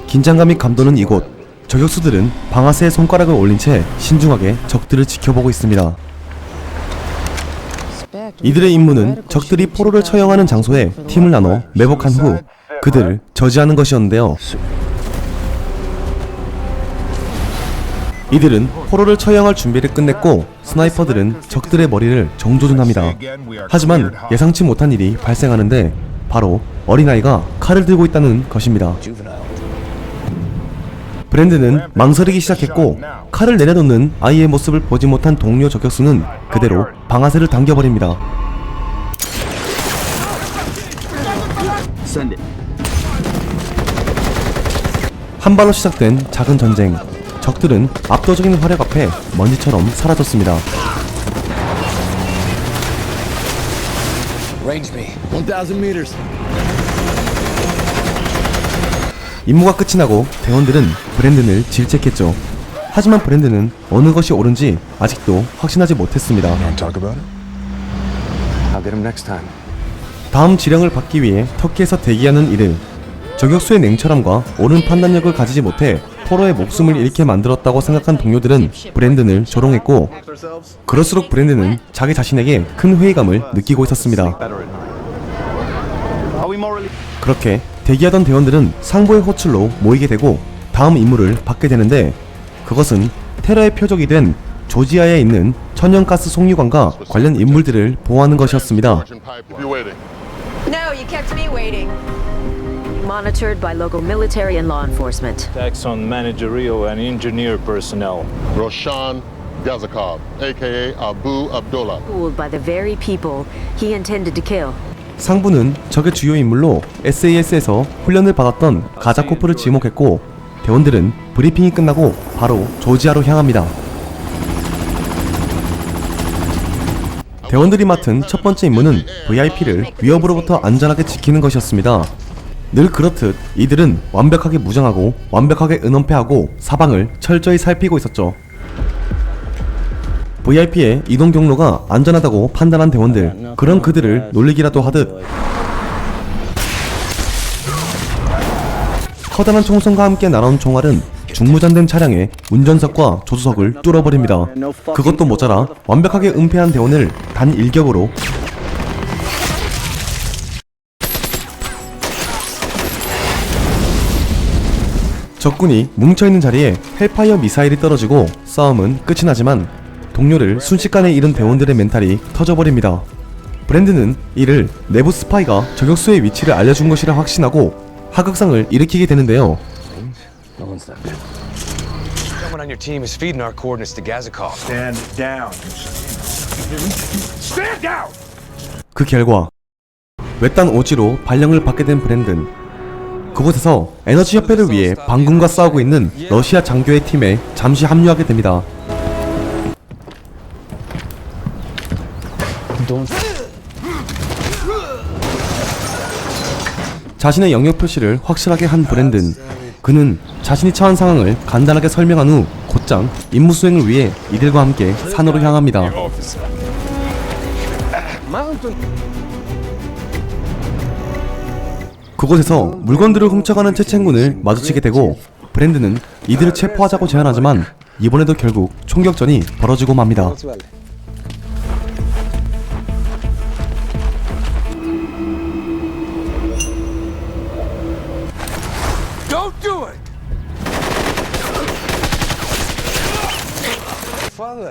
긴장감이 감도는 이곳. 저격수들은 방아쇠에 손가락을 올린 채 신중하게 적들을 지켜보고 있습니다. 이들의 임무는 적들이 포로를 처형하는 장소에 팀을 나눠 매복한 후 그들을 저지하는 것이었는데요. 이들은 포로를 처형할 준비를 끝냈고 스나이퍼들은 적들의 머리를 정조준합니다. 하지만 예상치 못한 일이 발생하는데 바로 어린아이가 칼을 들고 있다는 것입니다. 브랜드는 망설이기 시작했고 칼을 내려놓는 아이의 모습을 보지 못한 동료 저격수는 그대로 방아쇠를 당겨버립니다. 한 발로 시작된 작은 전쟁. 적들은 압도적인 화력 앞에 먼지처럼 사라졌습니다. 임무가 끝이 나고 대원들은 브랜든을 질책했죠. 하지만 브랜든은 어느 것이 옳은지 아직도 확신하지 못했습니다. 다음 지령을 받기 위해 터키에서 대기하는 이들. 저격수의 냉철함과 옳은 판단력을 가지지 못해 포로의 목숨을 잃게 만들었다고 생각한 동료들은 브랜든을 조롱했고 그럴수록 브랜든은 자기 자신에게 큰 회의감을 느끼고 있었습니다. 그렇게 대기하던 대원들은 상부의 호출로 모이게 되고 다음 임무를 받게 되는데 그것은 테러의 표적이 된 조지아에 있는 천연가스 송유관과 관련 인물들을 보호하는 것이었습니다. No, you kept me waiting. Monitored by local military and law enforcement. Attacks on managerial and engineer personnel. Roshan Gazakov, aka Abu Abdullah. Fooled by the very people he intended to kill. 상부는 적의 주요 인물로 SAS에서 훈련을 받았던 가자코프를 지목했고 대원들은 브리핑이 끝나고 바로 조지아로 향합니다. 대원들이 맡은 첫 번째 임무는 VIP를 위협으로부터 안전하게 지키는 것이었습니다. 늘 그렇듯 이들은 완벽하게 무장하고 완벽하게 은원패하고 사방을 철저히 살피고 있었죠. VIP의 이동 경로가 안전하다고 판단한 대원들, 그런 그들을 놀리기라도 하듯 커다란 총성과 함께 날아온 총알은 중무장된 차량의 운전석과 조수석을 뚫어버립니다. 그것도 모자라 완벽하게 은폐한 대원을 단 일격으로 적군이 뭉쳐있는 자리에 헬파이어 미사일이 떨어지고 싸움은 끝이 나지만 동료를 순식간에 잃은 대원들의 멘탈이 터져버립니다. 브랜드는 이를 내부 스파이가 저격수의 위치를 알려준 것이라 확신하고 하극상을 일으키게 되는데요. Someone on your team is feeding our coordinates to Gazakov. Stand down. Stand down! 그 결과 외딴 오지로 발령을 받게 된 브랜든. 그곳에서 에너지 협회를 위해 반군과 싸우고 있는 러시아 장교의 팀에 잠시 합류하게 됩니다. 자신의 영역 표시를 확실하게 한 브랜든. 그는 자신이 처한 상황을 간단하게 설명한 후 곧장 임무 수행을 위해 이들과 함께 산으로 향합니다. 그곳에서 물건들을 훔쳐가는 채채군을 마주치게 되고 브랜드는 이들을 체포하자고 제안하지만 이번에도 결국 총격전이 벌어지고 맙니다.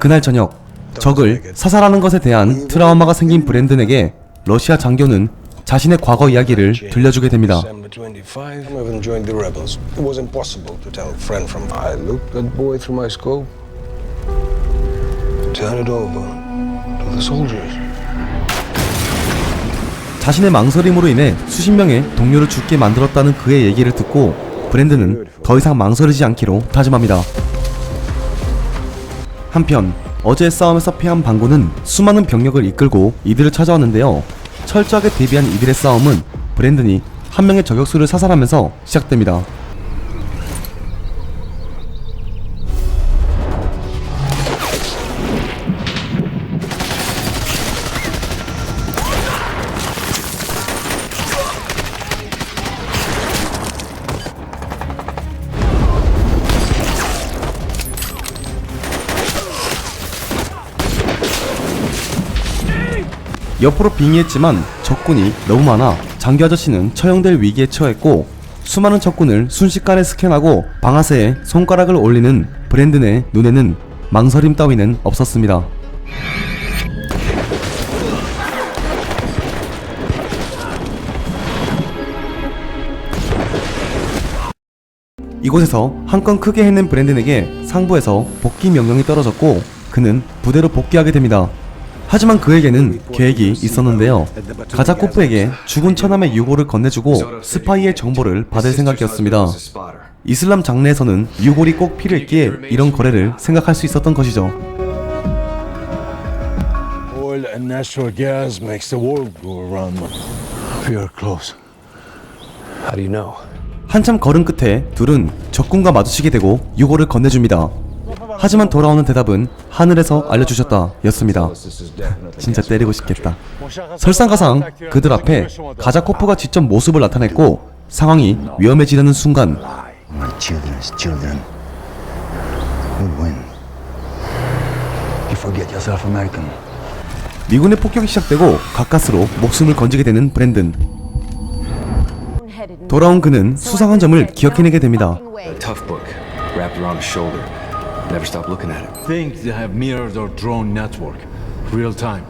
그날 저녁 적을 사살하는 것에 대한 트라우마가 생긴 브랜든에게 러시아 장교는 자신의 과거 이야기를 들려주게 됩니다. 자신의 망설임으로 인해 수십 명의 동료를 죽게 만들었다는 그의 얘기를 듣고 브랜든은 더 이상 망설이지 않기로 다짐합니다. 한편 어제의 싸움에서 패한 반군은 수많은 병력을 이끌고 이들을 찾아왔는데요. 철저하게 대비한 이들의 싸움은 브랜든이 한 명의 저격수를 사살하면서 시작됩니다. 옆으로 빙의했지만 적군이 너무 많아 장교 아저씨는 처형될 위기에 처했고 수많은 적군을 순식간에 스캔하고 방아쇠에 손가락을 올리는 브랜든의 눈에는 망설임 따위는 없었습니다. 이곳에서 한 건 크게 해낸 브랜든에게 상부에서 복귀 명령이 떨어졌고 그는 부대로 복귀하게 됩니다. 하지만 그에게는 계획이 있었는데요. 가자코프에게 죽은 처남의 유고를 건네주고 스파이의 정보를 받을 생각이었습니다. 이슬람 장르에서는 유골이 꼭 필요했기에 이런 거래를 생각할 수 있었던 것이죠. Oil and natural gas makes the world go around. We are close. How do you know? 한참 걸은 끝에 둘은 적군과 마주치게 되고 유골을 건네줍니다. 하지만 돌아오는 대답은 하늘에서 알려주셨다 였습니다. 진짜 때리고 싶겠다. 설상가상 그들 앞에 가자코프가 직접 모습을 나타냈고 상황이 위험해지려는 순간 My children's children will win. You forget yourself, American. 미군의 폭격이 시작되고 가까스로 목숨을 건지게 되는 브랜든. 돌아온 그는 수상한 점을 기억해내게 됩니다. A tough book wrapped around his shoulder. Never stop looking at it. Think they have mirrored our drone network. Real time.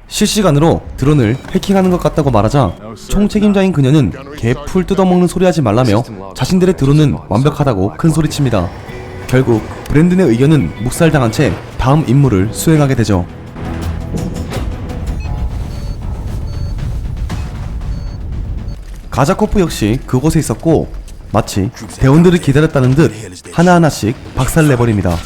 실시간으로 드론을 해킹하는 것 같다고 말하자 총책임자인 그녀는 개 풀 뜯어먹는 소리 하지 말라며 자신들의 드론은 완벽하다고 큰 소리칩니다. 결국 브랜든의 의견은 묵살당한 채 다음 임무를 수행하게 되죠. 가자코프 역시 그곳에 있었고 마치 대원들을 기다렸다는 듯 하나하나씩 박살내버립니다.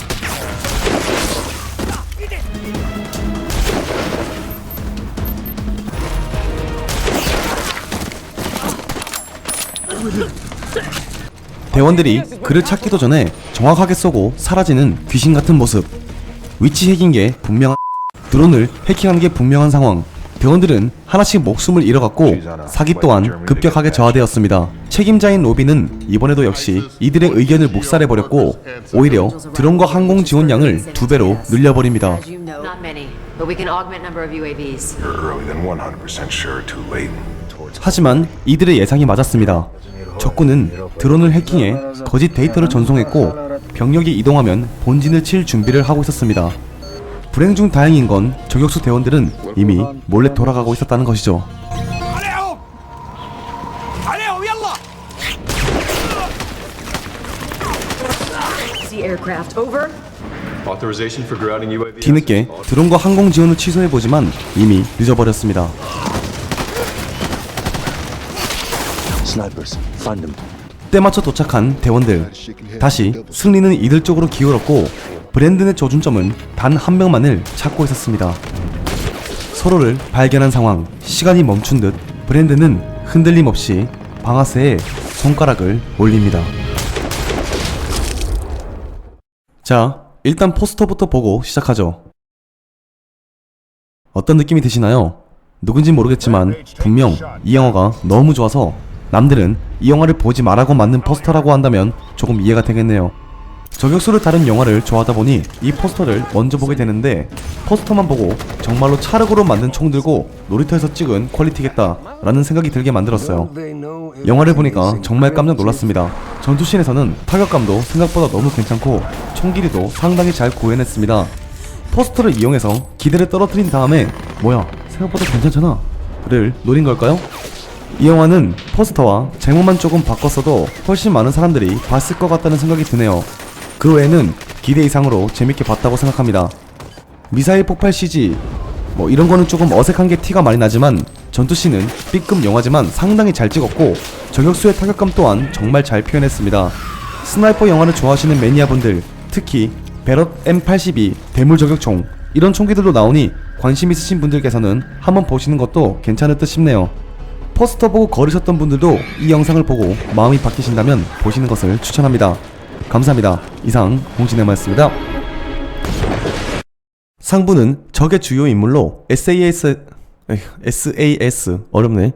대원들이 그를 찾기도 전에 정확하게 쏘고 사라지는 귀신같은 모습. 위치 핵인 게 분명한 드론을 해킹하는 게 분명한 상황. 대원들은 하나씩 목숨을 잃어갔고 사기 또한 급격하게 저하되었습니다. 책임자인 로비는 이번에도 역시 이들의 의견을 묵살해버렸고 오히려 드론과 항공 지원량을 2배로 늘려버립니다. Not many, but we can augment number of UAVs. Early than 100% sure, too late. 하지만 이들의 예상이 맞았습니다. 적군은 드론을 해킹해 거짓 데이터를 전송했고 병력이 이동하면 본진을 칠 준비를 하고 있었습니다. 불행 중 다행인 건 저격수 대원들은 이미 몰래 돌아가고 있었다는 것이죠. See aircraft over. Authorization for grounding UAV. 뒤늦게 드론과 항공 지원을 취소해보지만 이미 늦어버렸습니다. Snipers, find them. 때맞춰 도착한 대원들. 다시 승리는 이들 쪽으로 기울었고 브랜든의 조준점은 단 한 명만을 찾고 있었습니다. 서로를 발견한 상황. 시간이 멈춘 듯 브랜든은 흔들림 없이 방아쇠에 손가락을 올립니다. 자, 일단 포스터부터 보고 시작하죠. 어떤 느낌이 드시나요? 누군지 모르겠지만 분명 이 영화가 너무 좋아서 남들은 이 영화를 보지 말라고 만든 포스터라고 한다면 조금 이해가 되겠네요. 저격수를 다룬 영화를 좋아하다 보니 이 포스터를 먼저 보게 되는데 포스터만 보고 정말로 찰흙으로 만든 총 들고 놀이터에서 찍은 퀄리티겠다 라는 생각이 들게 만들었어요. 영화를 보니까 정말 깜짝 놀랐습니다. 전투씬에서는 타격감도 생각보다 너무 괜찮고 총길이도 상당히 잘 구현했습니다. 포스터를 이용해서 기대를 떨어뜨린 다음에 뭐야 생각보다 괜찮잖아 를 노린 걸까요? 이 영화는 포스터와 제목만 조금 바꿨어도 훨씬 많은 사람들이 봤을 것 같다는 생각이 드네요. 그 외에는 기대 이상으로 재밌게 봤다고 생각합니다. 미사일 폭발 CG 뭐 이런 거는 조금 어색한 게 티가 많이 나지만 전투씬은 B급 영화지만 상당히 잘 찍었고 저격수의 타격감 또한 정말 잘 표현했습니다. 스나이퍼 영화를 좋아하시는 매니아분들, 특히 베럿 M82 대물 저격총 이런 총기들도 나오니 관심 있으신 분들께서는 한번 보시는 것도 괜찮을 듯 싶네요. 포스터 보고 거르셨던 분들도 이 영상을 보고 마음이 바뀌신다면 보시는 것을 추천합니다. 감사합니다. 이상 홍진애마였습니다. 상부는 적의 주요 인물로 SAS 어렵네